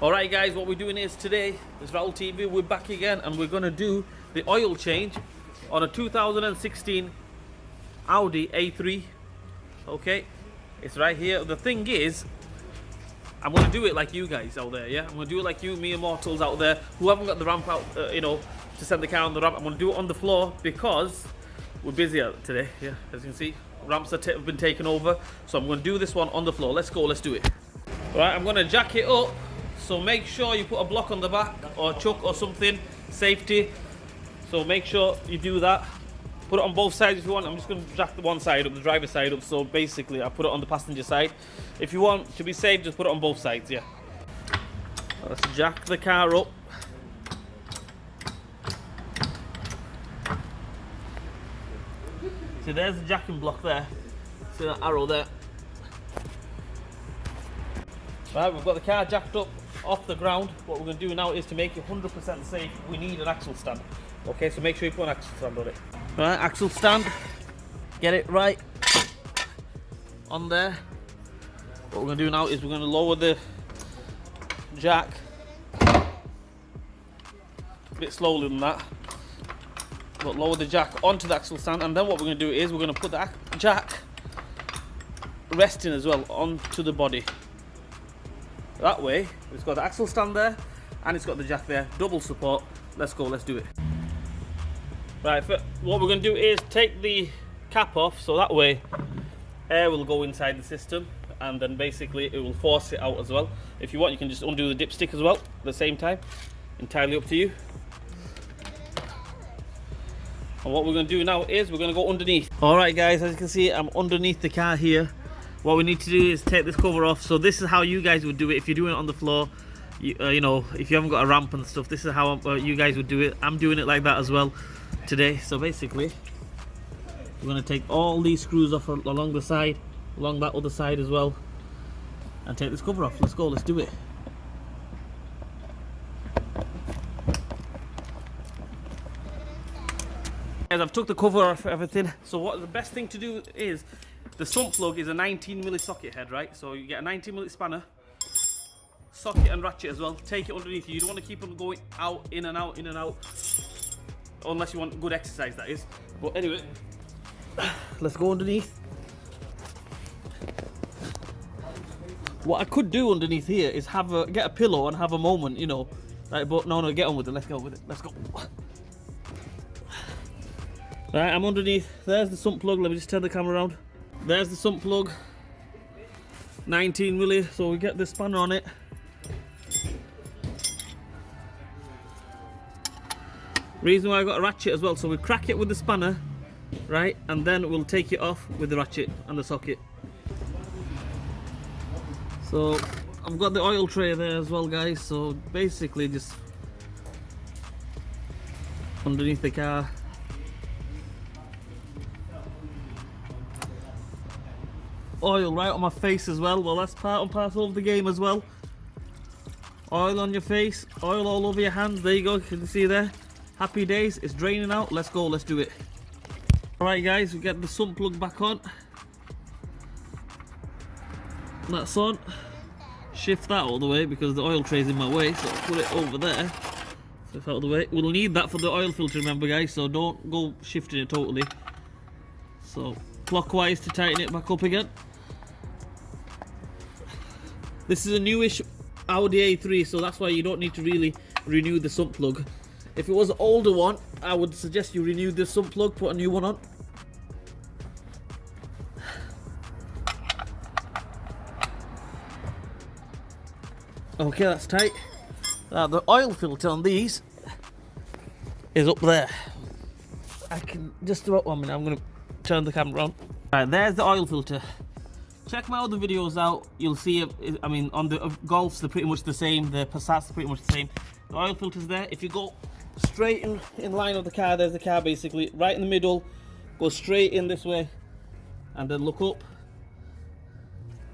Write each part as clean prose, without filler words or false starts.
Alright guys, what we're doing is today, it's Rahul TV, we're back again and we're going to do the oil change on a 2016 Audi A3. Okay, it's right here. The thing is, I'm going to do it like you guys out there, yeah? I'm going to do it like you, me immortals out there who haven't got the ramp out, to send the car on the ramp. I'm going to do it on the floor because we're busy out today, yeah? As you can see, ramps have been taken over. So I'm going to do this one on the floor. Let's go, let's do it. Alright, I'm going to jack it up. So make sure you put a block on the back or a chuck or something, safety. So make sure you do that. Put it on both sides if you want. I'm just going to jack the one side up, the driver's side up. So basically I put it on the passenger side. If you want to be safe, just put it on both sides, yeah. Let's jack the car up. See, there's the jacking block there. See that arrow there? Right, we've got the car jacked up off the ground. What we're going to do now is to make it 100% safe, we need an axle stand. Okay, so make sure you put an axle stand on it. Right, axle stand. Get it right on there. What we're going to do now is we're going to lower the jack a bit slowly than that. But lower the jack onto the axle stand, and then what we're going to do is we're going to put the jack resting as well onto the body. That way, it's got the axle stand there, and it's got the jack there, double support. Let's go, let's do it. Right, what we're going to do is take the cap off, so that way air will go inside the system, and then basically it will force it out as well. If you want, you can just undo the dipstick as well at the same time. Entirely up to you. And what we're going to do now is we're going to go underneath. Alright guys, as you can see, I'm underneath the car here. What we need to do is take this cover off. So this is how you guys would do it if you're doing it on the floor. You know, if you haven't got a ramp and stuff, this is how you guys would do it. I'm doing it like that as well today. So basically, we're going to take all these screws off along the side, along that other side as well, and take this cover off. Let's go, let's do it. Guys, I've took the cover off everything. So what the best thing to do is, the sump plug is a 19mm socket head, right? So you get a 19mm spanner, socket and ratchet as well. Take it underneath you. You don't want to keep them going out, in and out, in and out. Unless you want good exercise, that is. But anyway, let's go underneath. What I could do underneath here is get a pillow and have a moment, you know. Right, but no, get on with it. Let's go with it. Let's go. Right, I'm underneath. There's the sump plug. Let me just turn the camera around. There's the sump plug, 19mm, so we get the spanner on it. Reason why I got a ratchet as well, so we crack it with the spanner, right, and then we'll take it off with the ratchet and the socket. So I've got the oil tray there as well, guys, so basically just underneath the car. Oil right on my face as well. Well, that's part and parcel of the game as well. Oil on your face, oil all over your hands. There you go, can you see there? Happy days, it's draining out. Let's go, let's do it. Alright guys, we get the sump plug back on. That's on. Shift that out of the way because the oil tray's in my way, so I'll put it over there. So it's out of the way. We'll need that for the oil filter, remember guys, so don't go shifting it totally. So clockwise to tighten it back up again. This is a newish Audi A3, so that's why you don't need to really renew the sump plug. If it was an older one, I would suggest you renew the sump plug, put a new one on. Okay, that's tight. Now the oil filter on these is up there. I can just about 1 minute, I'm going to turn the camera on. Right, there's the oil filter. Check my other videos out, you'll see it. I mean, on the Golfs they're pretty much the same, the Passats are pretty much the same. The oil filter's there. If you go straight in line of the car, there's the car basically, right in the middle, go straight in this way, and then look up.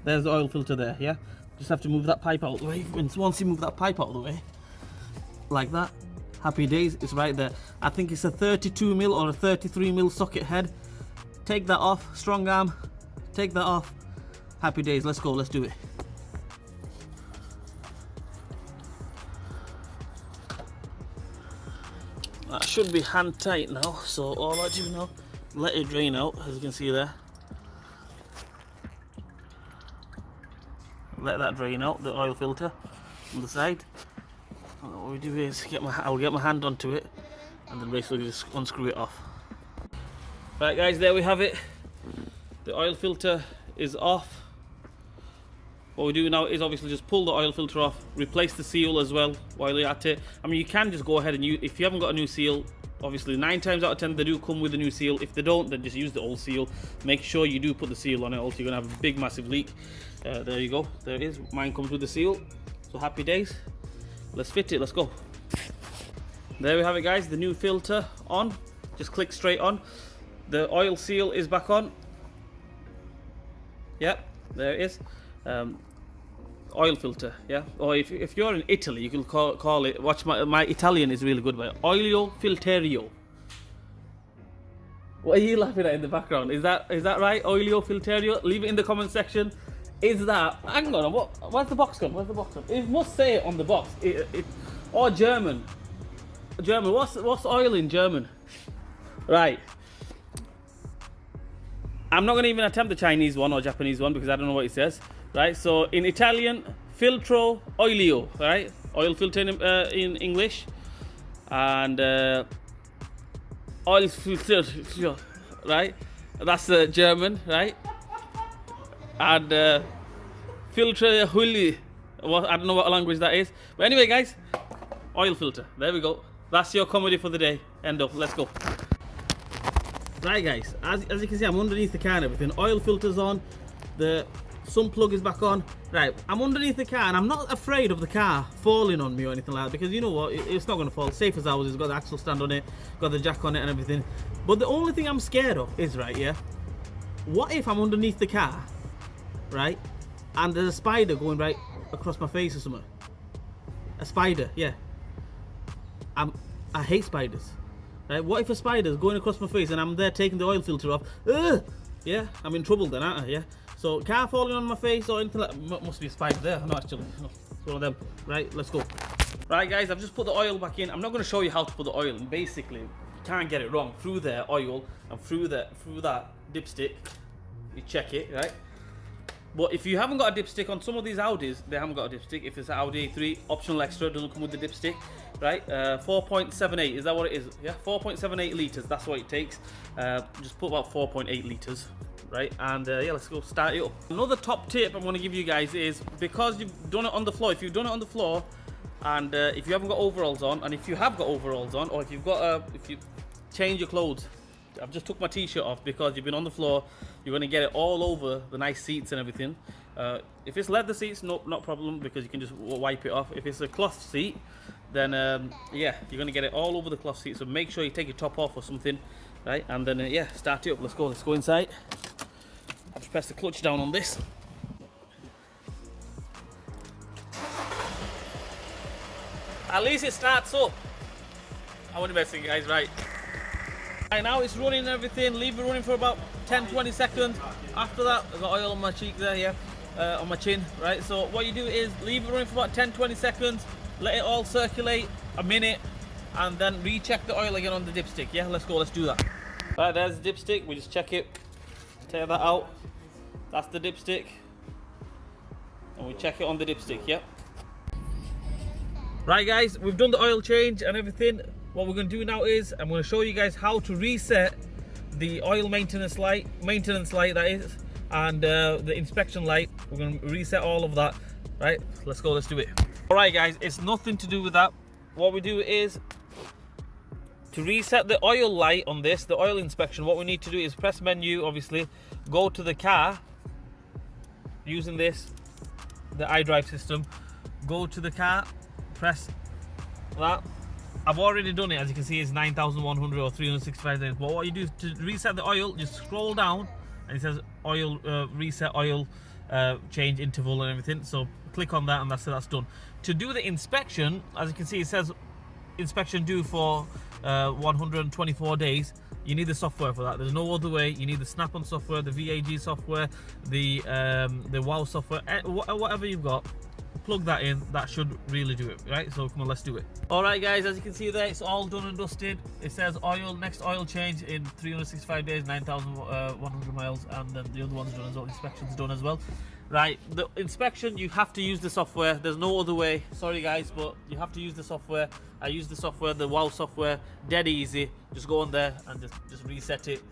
There's the oil filter there, yeah? Just have to move that pipe out of the way. Once you move that pipe out of the way, like that, happy days, it's right there. I think it's a 32mm or a 33mm socket head. Take that off, strong arm, take that off. Happy days, let's go, let's do it. That should be hand tight now, so all I do now, let it drain out, as you can see there. Let that drain out, the oil filter on the side. And what we do is I'll get my hand onto it and then basically just unscrew it off. Right guys, there we have it. The oil filter is off. What we do now is obviously just pull the oil filter off, replace the seal as well while you're at it. I mean, you can just go ahead and if you haven't got a new seal, obviously 9 times out of 10 they do come with a new seal. If they don't, then just use the old seal. Make sure you do put the seal on it, else you're gonna have a big massive leak. There you go, there it is. Mine comes with the seal, so happy days. Let's fit it, let's go. There we have it guys, the new filter on. Just click straight on. The oil seal is back on. Yep, there it is. Oil filter, yeah. Or if you're in Italy, you can call it. Watch my Italian is really good. By olio filterio. What are you laughing at in the background? Is that right? Olio filterio. Leave it in the comment section. Is that? Hang on. Where's the box gone? Where's the box gone? It must say it on the box. Or German. German. What's oil in German? Right. I'm not going to even attempt the Chinese one or Japanese one because I don't know what it says. Right, so in Italian, filtro olio, right? Oil filter in English, and oil filter, right? That's German, right? And filter huli, well, I don't know what language that is, but anyway, guys, oil filter. There we go. That's your comedy for the day. End of. Let's go. Right, guys. As you can see, I'm underneath the car and everything. Oil filter's on. The sun plug is back on. Right, I'm underneath the car and I'm not afraid of the car falling on me or anything like that, because you know what, it's not going to fall. Safe as ours. It's got the axle stand on it, got the jack on it and everything. But the only thing I'm scared of is, right, yeah, what if I'm underneath the car, right, and there's a spider going right across my face or something? A spider, yeah. I hate spiders. Right, what if a spider's going across my face and I'm there taking the oil filter off? Ugh! Yeah, I'm in trouble then, aren't I? Yeah. So car falling on my face or anything like that. Must be a spider there. No, actually, no, it's one of them. Right, let's go. Right, guys, I've just put the oil back in. I'm not going to show you how to put the oil in. Basically, you can't get it wrong. Through the oil and through that dipstick, you check it, right? But if you haven't got a dipstick, on some of these Audis, they haven't got a dipstick. If it's an Audi A3, optional extra, doesn't come with the dipstick, right? 4.78, is that what it is? Yeah, 4.78 litres, that's what it takes. Just put about 4.8 litres, right? And yeah, let's go start it up. Another top tip I'm going to give you guys is, because you've done it on the floor, if you've done it on the floor, and if you haven't got overalls on, and if you have got overalls on, or if you've got if you change your clothes, I've just took my t-shirt off because you've been on the floor, you're going to get it all over the nice seats and everything. If it's leather seats, not problem, because you can just wipe it off. If it's a cloth seat, then yeah, you're going to get it all over the cloth seat, so make sure you take your top off or something, right? And then yeah, start it up. Let's go inside. I'll just press the clutch down on this. At least it starts up. I want to best thing, guys, right? Right now it's running and everything. Leave it running for about 10-20 seconds. After that, I've got oil on my cheek there, yeah, on my chin, right? So what you do is leave it running for about 10-20 seconds, let it all circulate a minute, and then recheck the oil again on the dipstick. Yeah, let's go, let's do that. Right, there's the dipstick. We just check it, tear that out. That's the dipstick, and we check it on the dipstick. Yeah. Right, guys, we've done the oil change and everything. What we're going to do now is I'm going to show you guys how to reset the oil maintenance light that is, and the inspection light. We're going to reset all of that. Right, let's go, let's do it. All right, guys, it's nothing to do with that. What we do is to reset the oil light on this, the oil inspection. What we need to do is press menu, obviously, go to the car using this, the iDrive system. Go to the car, press that. I've already done it, as you can see, it's 9,100 or 365 days. But what you do to reset the oil, just scroll down and it says oil, reset oil, change interval and everything. So click on that and that's done. To do the inspection, as you can see, it says inspection due for 124 days. You need the software for that. There's no other way. You need the Snap-on software, the VAG software, the WOW software, whatever you've got. plug that in, that should really do it, right? So come on, let's do it. All right, guys, as you can see there, it's all done and dusted. It says oil, next oil change in 365 days, 9,100 miles, and then the other one's done as well. Inspection's done as well. Right, the inspection, you have to use the software. There's no other way. Sorry, guys, but you have to use the software. I use the software, the WOW software, dead easy. Just go on there and just reset it.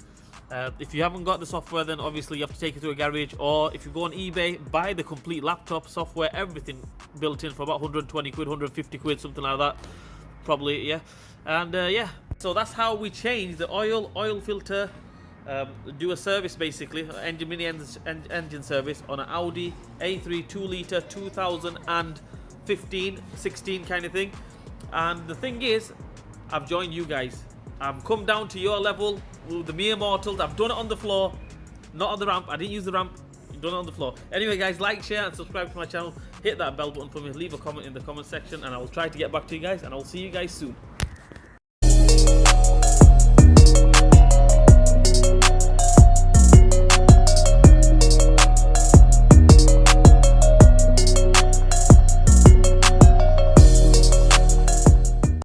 If you haven't got the software, then obviously you have to take it to a garage, or if you go on eBay, buy the complete laptop, software, everything built in for about 120 quid, 150 quid, something like that, probably, yeah. And yeah, so that's how we change the oil filter, do a service basically, mini engine service on an Audi A3 2 litre 2015, 16 kind of thing. And the thing is, I've joined you guys. I've come down to your level, the mere mortals. I've done it on the floor, not on the ramp. I didn't use the ramp, I've done it on the floor. Anyway, guys, like, share, and subscribe to my channel. Hit that bell button for me. Leave a comment in the comment section, and I will try to get back to you guys, and I will see you guys soon.